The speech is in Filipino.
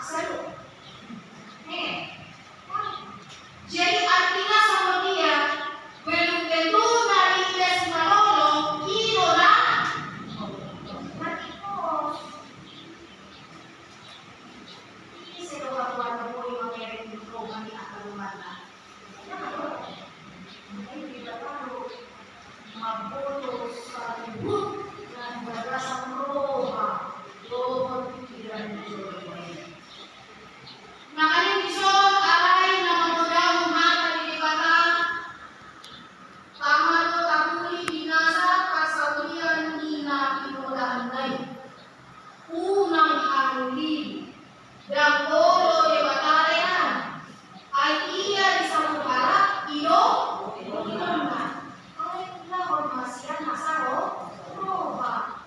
sa'yo. Jadi artinya sama dia, belum tentu narites Manolo kilo na natikos. Ini sedoa-doa po yung mga meron ko kami akalumana. Ngayon, kita tayo maboto sa lubot ng bagasang roha. Lord, pikiran niyo. Makanya bisa aray na magudang mata di kata tama to takuli binasa kasawian nina pinulanay unang hanuli dan polo de batalean ay iya di samupara ilo na ay lahon masyan nasaro roba